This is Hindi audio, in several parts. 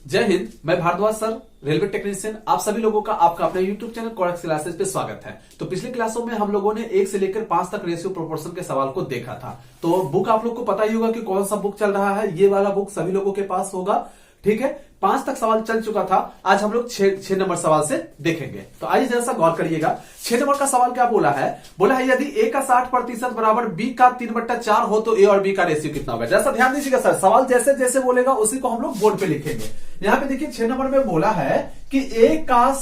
जय हिंद। मैं भारद्वाज सर, रेलवे टेक्नीशियन। आप सभी लोगों का आपका अपने यूट्यूब चैनल कोडेक्स क्लासेस पे स्वागत है। तो पिछली क्लासों में हम लोगों ने 1 से लेकर 5 तक रेशियो प्रोपोर्शन के सवाल को देखा था। तो बुक आप लोग को पता ही होगा कि कौन सा बुक चल रहा है। ये वाला बुक सभी लोगों के पास होगा, ठीक है। 5 तक सवाल चल चुका था। आज हम लोग 6 नंबर सवाल से देखेंगे। तो आइए जरा सा गौर करिएगा। 6 नंबर का सवाल क्या बोला है? बोला है यदि a का 60% बराबर b का 3/4 हो तो a और b का रेशियो कितना होगा। जैसा ध्यान दीजिएगा सर, सवाल जैसे जैसे बोलेगा उसी को हम लोग बोर्ड पे लिखेंगे। यहाँ पे देखिए 6 नंबर में बोला है कि a का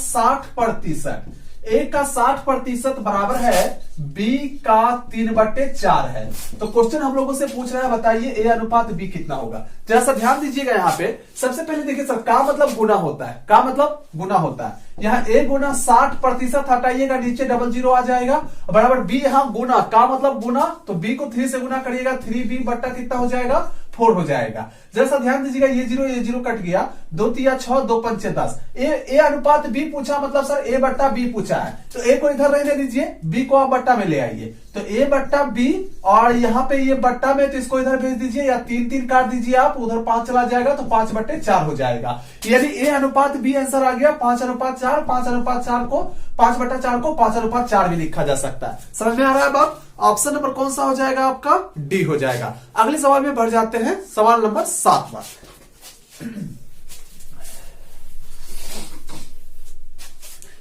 60% बराबर है b का 3/4 है। तो क्वेश्चन हम लोगों से पूछ रहा है, बताइए a अनुपात b कितना होगा। जरा सा ध्यान दीजिएगा। यहाँ पे सबसे पहले देखिए सर, का मतलब गुना होता है। का मतलब गुना होता है। यहाँ a गुना 60% हटाइएगा, नीचे 00 आ जाएगा, बराबर b। यहाँ गुना, का मतलब गुना, तो b को 3 से गुना करिएगा, 3b बट्टा कितना हो जाएगा, 4 हो जाएगा। जैसा ध्यान दीजिएगा, ये 0 कट गया, 2 तिया 6, 2 पंचे 10। ए अनुपात बी पूछा, मतलब सर a बट्टा बी पूछा है। तो a को इधर रहने दीजिए, b को आप बट्टा में ले आइए। तो a बट्टा बी, और यहाँ पे ये बट्टा में, तो इसको इधर भेज दीजिए, या 3 काट दीजिए आप, उधर 5 चला जाएगा, तो 5/4 हो जाएगा। यानी a अनुपात b आंसर आ गया 5:4। 5/4 को 5/4 को 5/4 भी लिखा जा सकता है। समझ में आ रहा है बात? ऑप्शन नंबर कौन सा हो जाएगा आपका? डी हो जाएगा। अगले सवाल में बढ़ जाते हैं, सवाल नंबर 7वां।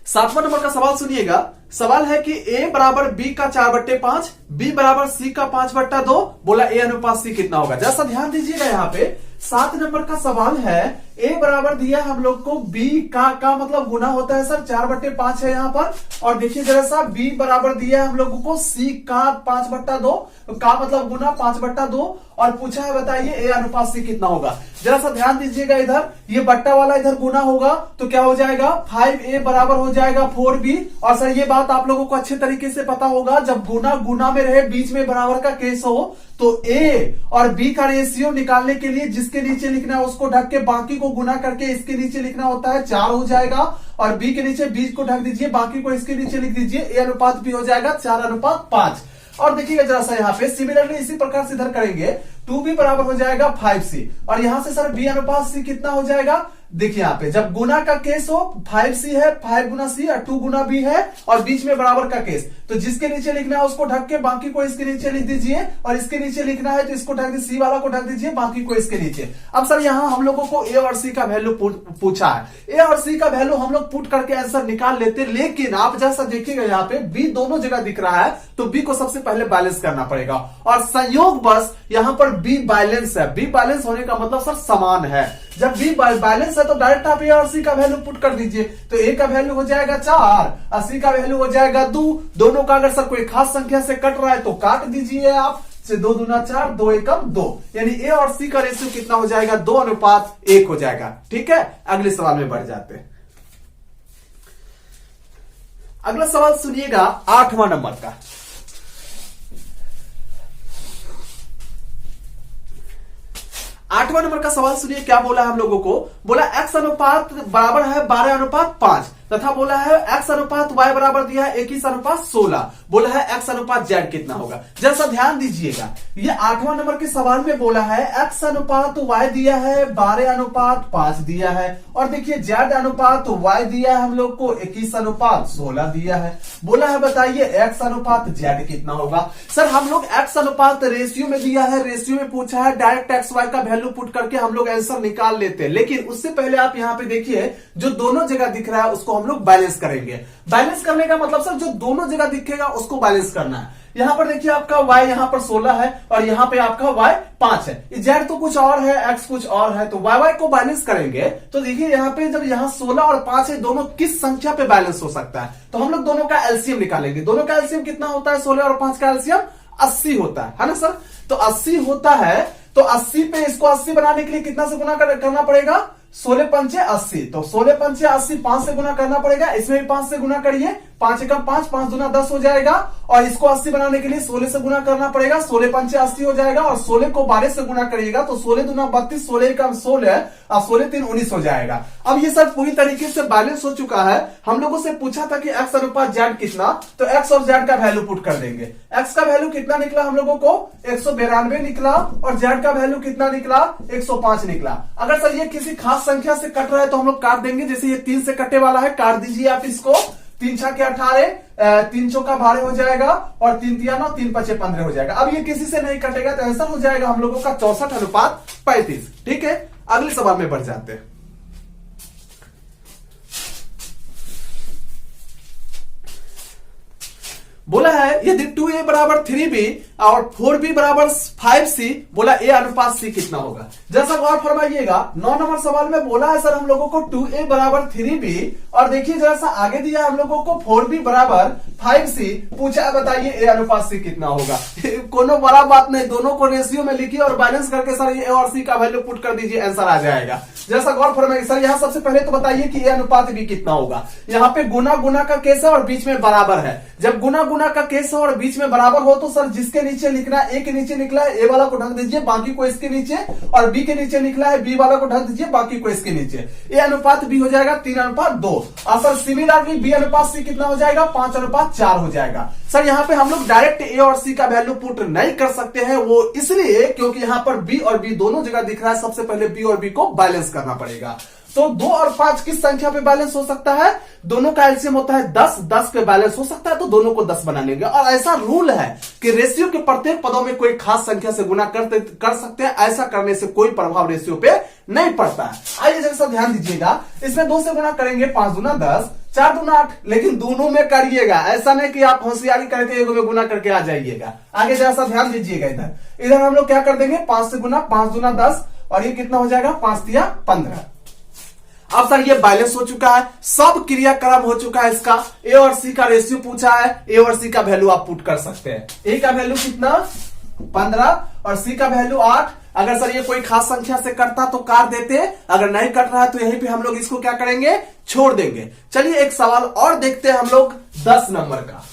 7वां नंबर का सवाल सुनिएगा। सवाल है कि a बराबर b का 4/5, b बराबर c का 5/2। बोला a अनुपात c कितना होगा। जैसा ध्यान दीजिएगा, यहाँ पे 7 नंबर का सवाल है। a बराबर दिया हम लोग को b का मतलब गुना होता है सर, 4/5 है यहाँ पर। और देखिए जरा सा, b बराबर दिया है हम लोगों को c का 5/2, का मतलब गुना 5/2। और पूछा है बताइए a अनुपात c कितना होगा। जरा सा ध्यान दीजिएगा, इधर ये बट्टा वाला इधर गुना होगा, तो क्या हो जाएगा, 5a बराबर हो जाएगा 4b। और सर ये बात आप लोगों को अच्छे तरीके से पता होगा, जब गुना में रहे, बीच में बराबर का केस हो, तो a और b का रेशियो निकालने के लिए जिसके नीचे लिखना है उसको ढक के बाकी को गुना करके इसके नीचे लिखना होता है, 4 हो जाएगा। और b के नीचे 20 को ढक दीजिए, बाकी को इसके नीचे लिख दीजिए, a अनुपात b हो जाएगा 4:5। और देखिएगा जरा सा, यहाँ पे सिमिलरली इसी प्रकार से इधर करेंगे, 2b बराबर हो जाएगा 5c। और यहां से सर b अनुपात c कितना हो जाएगा। देखिए यहाँ पे जब गुना का केस हो, 5c है, 5 गुना c और 2 गुना b है, और बीच में बराबर का केस, तो जिसके नीचे लिखना है उसको ढक के बाकी को इसके नीचे लिख दीजिए। और इसके नीचे लिखना है तो इसको ढक दीजिए, c वाला को ढक दीजिए, बाकी को इसके नीचे। अब सर यहाँ हम लोगों को a और c का वैल्यू पूछा है। a और c का वैल्यू हम लोग पुट करके आंसर निकाल लेते, लेकिन आप जैसा देखिएगा यहाँ पे b दोनों जगह दिख रहा है, तो b को सबसे पहले बैलेंस करना पड़ेगा। और संयोग बस यहाँ पर b बैलेंस है। b बैलेंस होने का मतलब सर समान है। जब b बैलेंस है तो डायरेक्ट आप a और c का वैल्यू पुट कर दीजिए। तो a का वैल्यू हो जाएगा 4 और c का वैल्यू हो जाएगा 2। दोनों का अगर सर कोई खास संख्या से कट रहा है तो काट दीजिए आप, से 2 दूना 4, 2 एकम 2। यानी a और c का रेशियो कितना हो जाएगा, 2:1 हो जाएगा। ठीक है, अगले सवाल में बढ़ जाते हैं। अगला सवाल सुनिएगा, 8वां नंबर का। 8वां नंबर का सवाल सुनिए, क्या बोला हम लोगों को। बोला x अनुपात बराबर है 12:5 तथा बोला है x अनुपात y बराबर दिया है 21:16। बोला है x अनुपात z कितना होगा। जैसा ध्यान दीजिएगा, ये 8वां नंबर के सवाल में बोला है x अनुपात y दिया है 12:5 दिया है, और देखिए z अनुपात y दिया है हम लोग को 21:16 दिया है। बोला है बताइए x अनुपात z कितना होगा। सर हम लोग x अनुपात रेशियो में दिया है, रेशियो में पूछा है, डायरेक्ट एक्स वाई का वैल्यू पुट करके हम लोग आंसर निकाल लेते हैं। लेकिन उससे पहले आप यहाँ पे देखिए, जो दोनों जगह दिख रहा है उसको हम लोग बैलेंस करेंगे। बैलेंस करने का मतलब सर जो दोनों जगह दिखेगा उसको बैलेंस करना है। यहाँ पर देखिए आपका y यहाँ पर 16 है, और यहाँ पे आपका y 5 है। z तो कुछ और है, x कुछ और है, तो y को बैलेंस करेंगे। तो देखिए यहाँ पे जब यहाँ 16 और 5 है, दोनों किस संख्या पे बैलेंस हो सकता है, तो हम लोग दोनों का एलसीएम निकालेंगे। दोनों का एलसीएम कितना होता है, 16 और 5 का एलसीएम 80 होता है ना सर। तो 80 होता है, तो 80 पे इसको 80 बनाने के लिए कितना से गुना करना पड़ेगा, 16 पंचे 80। तो 16 पंचे 80, 5 से गुना करना पड़ेगा, इसमें भी 5 से गुना करिए, 5 एकम 5, 5 दूना 10 हो जाएगा। और इसको 80 बनाने के लिए 16 से गुना करना पड़ेगा, 16 पंचे 80 हो जाएगा। और 16 को 12 से गुना करिएगा तो 16 दूना 32, 16 एकम 16 और 16 3 19 हो जाएगा। अब ये सब पूरी तरीके से बैलेंस हो चुका है। हम लोगों से पूछा था कि x अनुपात z कितना, तो x और z का वैल्यू पुट कर देंगे। x का वैल्यू कितना निकला हम लोगों को 192 निकला, और z का वैल्यू कितना निकला 105 निकला। अगर सर ये किसी खास संख्या से कट रहा है तो हम लोग काट देंगे। जैसे ये 3 से कटे वाला है, काट दीजिए आप इसको। 3 छक्के के 18, 3 चौका 12 हो जाएगा, और 3 तिया 9, 3 पचे 15 हो जाएगा। अब ये किसी से नहीं कटेगा तो ऐसा हो जाएगा हम लोगों का 64:35। ठीक है, अगले सवाल में बढ़ जाते हैं। बोला है यदि 2a बराबर 3b और 4b बराबर 5c, बोला a अनुपात c कितना होगा। जैसा गौर फरमाइएगा, 9 नंबर सवाल में बोला है सर हम लोगों को 2a बराबर 3b, और देखिए जैसा आगे दिया हम लोगों को 4b बराबर 5c, पूछा है बताइए a अनुपात c कितना होगा। कोनो बड़ा बात नहीं, दोनों को रेशियो में लिखिए और बैलेंस करके सर ये a और c का वैल्यू पुट कर दीजिए, आंसर आ जाएगा। जैसा गौर फरमाइए सर, यहाँ सबसे पहले तो बताइए कि a अनुपात b कितना होगा। यहाँ पे गुना गुना का केस है और बीच में बराबर है। जब गुना गुना का केस है और बीच में बराबर हो तो सर जिसके नीचे लिखना है, ए के नीचे निकला है ए वाला को ढक दीजिए, बाकी को इसके नीचे, और बी के नीचे निकला है बी वाला को ढक दीजिए, बाकी को इसके नीचे। ए अनुपात बी हो जाएगा 3:2। और सर सिमिलरली बी अनुपात सी कितना हो जाएगा 5:4 हो जाएगा। सर यहाँ पे हम लोग डायरेक्ट ए और सी का वैल्यू पुट नहीं कर सकते हैं, वो इसलिए क्योंकि यहाँ पर बी और बी दोनों जगह दिख रहा है। सबसे पहले बी और बी को बैलेंस करना पड़ेगा। तो 2 और 5 किस संख्या पे बैलेंस हो सकता है, दोनों का एलसीएम होता है 10, 10 पे बैलेंस हो सकता है, तो दोनों को 10 बना लेंगे। और ऐसा रूल है कि रेशियो के प्रत्येक पदों में कोई खास संख्या से गुना कर सकते हैं। ऐसा करने से कोई प्रभाव रेशियो पे नहीं पड़ता है। आइए जरा सा ध्यान दीजिएगा, इसमें 2 से गुना करेंगे 5 दूना 10, 4 दूना 8, लेकिन दोनों में करिएगा, ऐसा नहीं कि आप होशियारी करके एगो में गुना करके आ जाइएगा। आगे जरा सा ध्यान दीजिएगा, इधर हम लोग क्या कर देंगे 5 से गुना, 5 दूना 10, और ये कितना हो जाएगा 5 तिया 15। अब सर ये बैलेंस हो चुका है, सब क्रियाक्रम हो चुका है। इसका ए और सी का रेशियो पूछा है, ए और सी का वैल्यू आप पुट कर सकते हैं। ए का वैल्यू कितना 15 और सी का वैल्यू 8। अगर सर ये कोई खास संख्या से कटता तो काट देते, अगर नहीं कट रहा है तो यहीं पे हम लोग इसको क्या करेंगे, छोड़ देंगे। चलिए एक सवाल और देखते हैं हम लोग 10 नंबर का।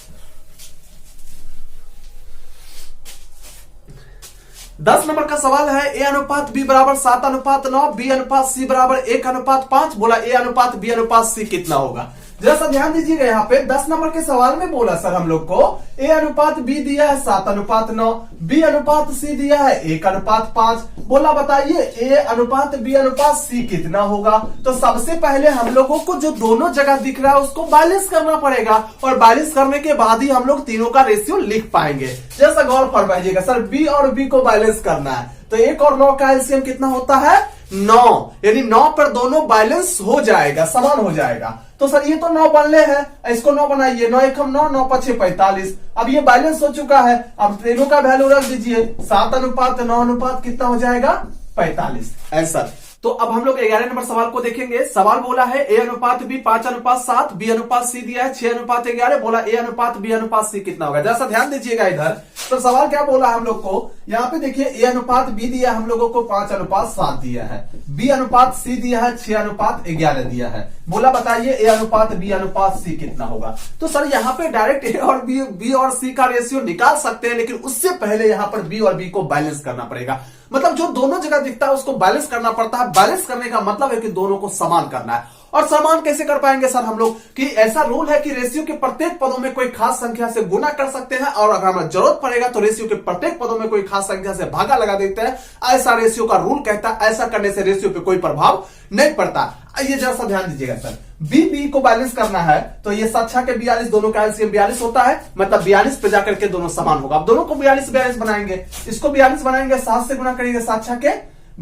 10 नंबर का सवाल है ए अनुपात बी बराबर 7:9, बी अनुपात सी बराबर 1:5। बोला ए अनुपात बी अनुपात सी कितना होगा। जरा सा ध्यान दीजिएगा, यहाँ पे 10 नंबर के सवाल में बोला सर हम लोग को ए अनुपात बी दिया है 7:9, बी अनुपात सी दिया है 1:5। बोला बताइए ए अनुपात बी अनुपात सी कितना होगा। तो सबसे पहले हम लोगों को जो दोनों जगह दिख रहा है उसको बैलेंस करना पड़ेगा, और बैलेंस करने के बाद ही हम लोग तीनों का रेशियो लिख पाएंगे। जैसा गौर फरमाइएगा सर, बी और बी को बैलेंस करना है तो 1 और 9 का एलसीएम कितना होता है 9, यानी 9 पर दोनों बैलेंस हो जाएगा, समान हो जाएगा। तो सर ये तो 9 बनले हैं, इसको 9 बनाइए, 9 एकम 9, 9 पछे 45। अब ये बैलेंस हो चुका है, अब तीनों का वैल्यू रख दीजिए, 7:9 अनुपात कितना हो जाएगा 45 आंसर। तो अब हम लोग 11 नंबर सवाल को देखेंगे। सवाल बोला है ए अनुपात बी 5:7, बी अनुपात सी दिया है 6:11। बोला ए अनुपात बी अनुपात सी कितना होगा। जैसा ध्यान दीजिएगा इधर, तो सवाल क्या बोला हम लोग को, यहाँ पे देखिए ए अनुपात बी दिया हम लोगों को 5:7 दिया है, बी अनुपात सी दिया है 6:11 दिया है। बोला बताइए ए अनुपात बी अनुपात सी कितना होगा। तो सर यहाँ पे डायरेक्ट ए और बी और सी का रेशियो निकाल सकते हैं, लेकिन उससे पहले यहाँ पर बी और बी को बैलेंस करना पड़ेगा। मतलब जो दोनों जगह दिखता है उसको बैलेंस करना पड़ता है। बैलेंस करने का मतलब है कि दोनों को समान करना है। और समान कैसे कर पाएंगे सर हम लोग, कि ऐसा रूल है कि रेशियो के प्रत्येक पदों में कोई खास संख्या से गुना कर सकते हैं, और अगर हमें जरूरत पड़ेगा तो रेशियो के प्रत्येक पदों में कोई खास संख्या से भागा लगा देते हैं। ऐसा रेशियो का रूल कहता है, ऐसा करने से रेशियो पे कोई प्रभाव नहीं पड़ता। ये जरा सा ध्यान दीजिएगा सर, बी को बैलेंस करना है तो ये 7 के 42, दोनों का एलसीएम 42 होता है, मतलब 42 पे जाकर के दोनों समान होगा। अब दोनों को 42 बनाएंगे, इसको 42 बनाएंगे, 7 से गुना करेंगे 7 के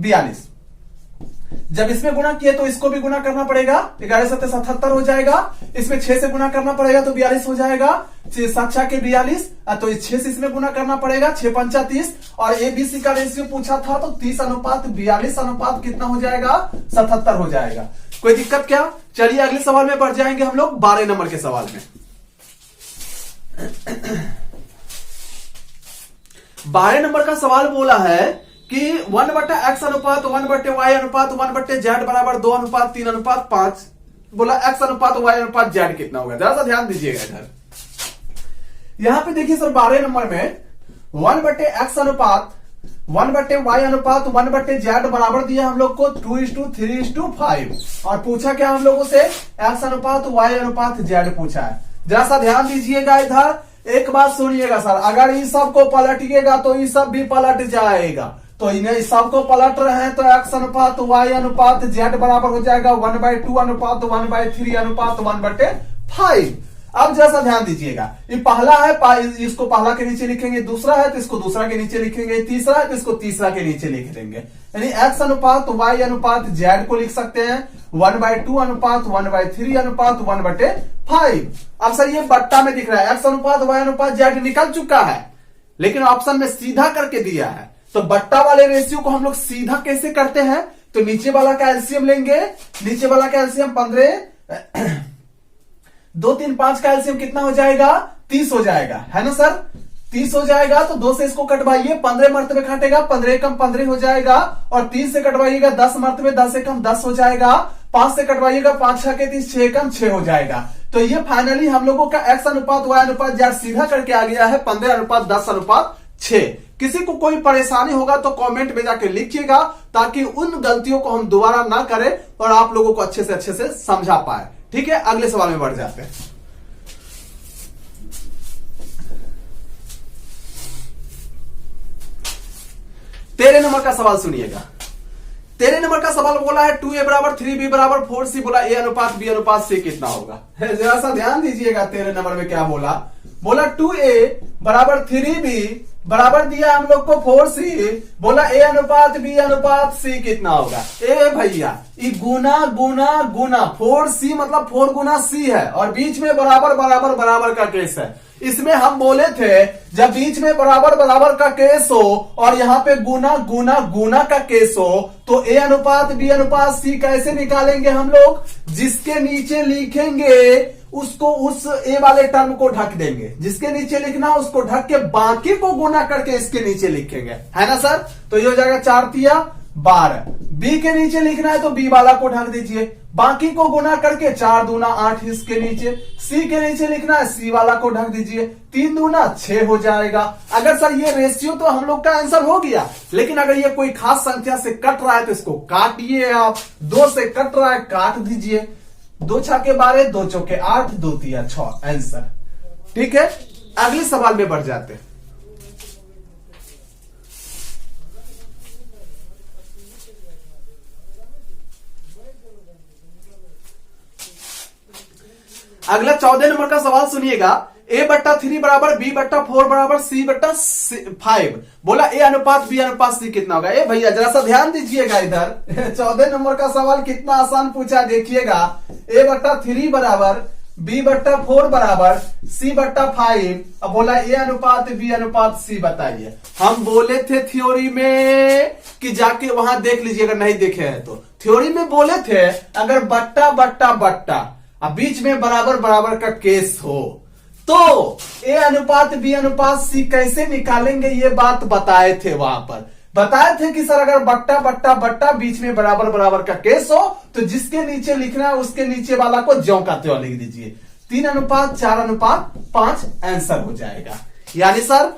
42। जब इसमें गुना किए तो इसको भी गुना करना पड़ेगा, 11 7 77 हो जाएगा। इसमें 6 से गुना करना पड़ेगा तो 42 हो जाएगा, 7 के 42, तो 6 से इसमें गुना करना पड़ेगा, 6 पंचा 30। और एबीसी का रेशियो पूछा था तो 30:42 अनुपात कितना हो जाएगा 77 हो जाएगा। कोई दिक्कत क्या। चलिए अगले सवाल में बढ़ जाएंगे हम लोग 12 नंबर के सवाल में। 12 नंबर का सवाल बोला है कि 1/x अनुपात 1/y अनुपात 1/z बराबर 2:3:5। बोला एक्स अनुपात वाई अनुपात जेड कितना होगा, जरा सा ध्यान दीजिएगा इधर। यहां पे देखिए सर 12 नंबर में 1/x अनुपात 1/y अनुपात 1/z बराबर दिया हम लोग को 2:3:5 और पूछा क्या हम लोगों से x अनुपात y अनुपात z पूछा है। जरा सा ध्यान दीजिएगा इधर, एक बात सुनिएगा सर, अगर इस सब को पलटिएगा तो ये सब भी पलट जाएगा, तो इन्हें सब को पलट रहे हैं तो x अनुपात y अनुपात z बराबर हो जाएगा 1/2 अनुपात 1/3 अनुपात 1/5। अब जैसा ध्यान दीजिएगा, ये पहला है, इसको पहला के नीचे लिखेंगे, दूसरा है तो इसको दूसरा के नीचे लिखेंगे, तीसरा है तो इसको तीसरा के नीचे लिख देंगे। यानी x अनुपात y अनुपात z को लिख सकते हैं 1/2 अनुपात 1/3 अनुपात 1/5। अब सर ये बट्टा में दिख रहा है, x अनुपात y अनुपात z निकल चुका है, लेकिन ऑप्शन में सीधा करके दिया है। तो बट्टा वाले रेशियो को हम लोग सीधा कैसे करते हैं, तो नीचे वाला का एलसीएम लेंगे, नीचे वाला का एलसीएम 15 2 3 5 का एलसीएम कितना हो जाएगा 30 हो जाएगा, है ना सर। 30 हो जाएगा तो 2 से इसको कटवाइए, 15 मरतबे काटेगा, 15 कम 15 हो जाएगा, और 30 से कटवाइएगा 10 मरतबे, 10 से कम 10 हो जाएगा, 5 से कटवाइएगा 5 6 के 30, 6 कम 6 हो जाएगा। तो ये फाइनली हम लोगों का x अनुपात y अनुपात z सीधा करके आ गया है 15 अनुपात 10 अनुपात 6। किसी को कोई परेशानी होगा तो कमेंट में जाके लिखिएगा, ताकि उन गलतियों को हम दोबारा ना करें और आप लोगों को अच्छे से समझा पाए। ठीक है, अगले सवाल में बढ़ जाते हैं। तेरह नंबर का सवाल सुनिएगा। 13 नंबर का सवाल बोला है 2a बराबर 3b बराबर 4c, बोला a अनुपात b अनुपात c कितना होगा। जरा सा ध्यान दीजिएगा, 13 नंबर में क्या बोला, बोला 2a बराबर 3b बराबर दिया हम लोग को 4c, बोला a अनुपात b अनुपात c कितना होगा। ए भैया ये गुना गुना गुना 4c मतलब 4 गुना c है, और बीच में बराबर बराबर बराबर का केस है। इसमें हम बोले थे जब बीच में बराबर बराबर का केस हो और यहाँ पे गुना गुना गुना का केस हो, तो a अनुपात b अनुपात c कैसे निकालेंगे हम लोग, जिसके नीचे लिखेंगे उसको उस ए वाले टर्म को ढक देंगे, जिसके नीचे लिखना उसको ढक के बाकी को गुना करके इसके नीचे लिखेंगे, है ना सर। तो ये हो जाएगा 4 तिया 12, बी के नीचे लिखना है तो बी वाला को ढक दीजिए, बाकी को गुना करके 4 दूना 8 इसके नीचे, सी के नीचे लिखना है सी वाला को ढक दीजिए, 3 दूना 6 हो जाएगा। अगर सर ये रेशियो तो हम लोग का आंसर हो गया, लेकिन अगर ये कोई खास संख्या से कट रहा है तो इसको काटिए आप, 2 से कट रहा है काट दीजिए, 2 छके 12 2 चौके 8 2 तिया 6 आंसर। ठीक है, अगले सवाल में बढ़ जाते हैं। अगला 14 नंबर का सवाल सुनिएगा, a/3 बराबर b/4 बराबर c/5, बोला a अनुपात b अनुपात c कितना होगा। ए भैया जरा सा ध्यान दीजिएगा इधर, 14 नंबर का सवाल कितना आसान पूछा देखिएगा, a/3 बराबर b/4 बराबर c/5, अब बोला a अनुपात b अनुपात c बताइए। हम बोले थे थ्योरी में कि जाके वहां देख लीजिए, अगर नहीं देखे हैं तो थ्योरी में बोले थे अगर बट्टा बट्टा बट्टा अब बीच में बराबर बराबर का केस हो तो a अनुपात b अनुपात c कैसे निकालेंगे, ये बात बताए थे, वहां पर बताए थे कि सर अगर बट्टा बट्टा बट्टा बीच में बराबर बराबर का केस हो तो जिसके नीचे लिखना है उसके नीचे वाला को ज्यों का त्यों लिख दीजिए, 3 अनुपात 4 अनुपात 5 आंसर हो जाएगा। यानी सर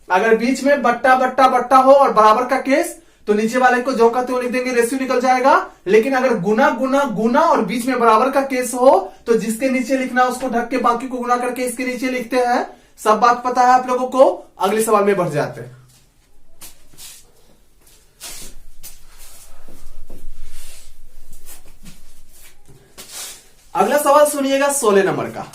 अगर बीच में बट्टा बट्टा बट्टा हो और बराबर का केस तो नीचे वाले को ज्यों का त्यों लिख देंगे, रेशियो निकल जाएगा। लेकिन अगर गुना गुना गुना और बीच में बराबर का केस हो तो जिसके नीचे लिखना उसको ढक के बाकी को गुना करके इसके नीचे लिखते हैं। सब बात पता है आप लोगों को। अगले सवाल में बढ़ जाते हैं। अगला सवाल सुनिएगा 16 नंबर का,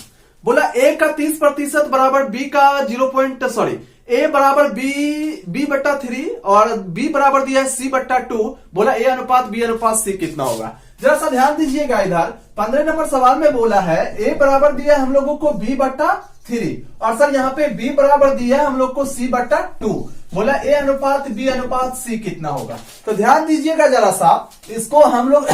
बोला a का 30% बराबर b का 0. a बराबर b/3 और b बराबर दिया है c/2, बोला a अनुपात b अनुपात c कितना होगा। जरा सा ध्यान दीजिएगा इधर, 15 नंबर सवाल में बोला है a बराबर दिया है हम लोगों को b/3 और सर यहाँ पे b बराबर दिया है हम लोग को c/2, बोला a अनुपात b अनुपात c कितना होगा। तो ध्यान दीजिएगा जरा सा, इसको हम लोग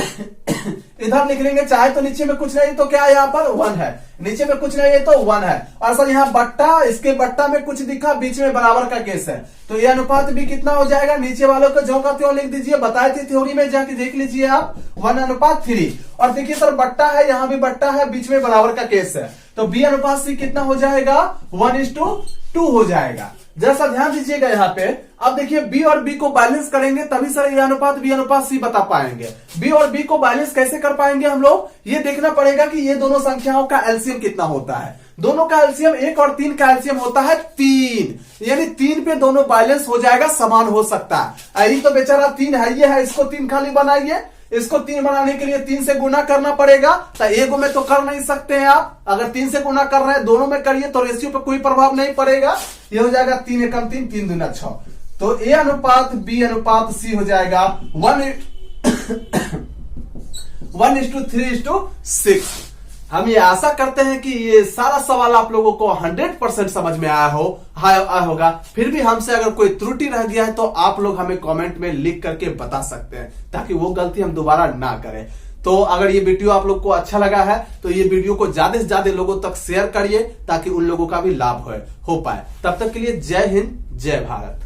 इधर लिख लेंगे, चाहे तो नीचे में कुछ नहीं तो क्या है यहाँ पर 1 है, नीचे में कुछ नहीं है तो 1 है। और सर यहाँ बट्टा, इसके बट्टा में कुछ दिखा, बीच में बराबर का केस है, तो ये अनुपात भी कितना हो जाएगा, नीचे वालों को ज्यों का त्यों लिख दीजिए, बताए थे थ्योरी में, जाके देख लीजिए आप 1:3। और देखिए सर बट्टा है, यहाँ भी बट्टा है, बीच में बराबर का केस है, तो B अनुपात C कितना हो जाएगा 1:2 हो जाएगा। जैसा ध्यान दीजिएगा यहाँ पे। अब देखिए B और B को बैलेंस करेंगे तभी सर A अनुपात B अनुपात C बता पाएंगे। B और B को बैलेंस कैसे कर पाएंगे हम लोग, ये देखना पड़ेगा कि ये दोनों संख्याओं का एलसीएम कितना होता है। दोनों का एलसीएम 1 और 3 का एलसीएम होता है 3, यानी 3 पे दोनों बैलेंस हो जाएगा, समान हो सकता है। यही तो बेचारा 3 है, ये है, इसको 3 खाली बनाइए, इसको 3 बनाने के लिए 3 से गुना करना पड़ेगा, तो एक में तो कर नहीं सकते हैं आप। अगर 3 से गुना कर रहे हैं, दोनों में करिए तो रेशियो पे कोई प्रभाव नहीं पड़ेगा। ये हो जाएगा 3 एकम 3, 3 दूना 6, तो A अनुपात B अनुपात C हो जाएगा 1:3:6। हम ये आशा करते हैं कि ये सारा सवाल आप लोगों को 100% समझ में आया होगा। फिर भी हमसे अगर कोई त्रुटि रह गया है तो आप लोग हमें कमेंट में लिख करके बता सकते हैं, ताकि वो गलती हम दोबारा ना करें। तो अगर ये वीडियो आप लोग को अच्छा लगा है तो ये वीडियो को ज्यादा से ज्यादा लोगों तक शेयर करिए, ताकि उन लोगों का भी लाभ हो पाए। तब तक के लिए जय हिंद, जय भारत।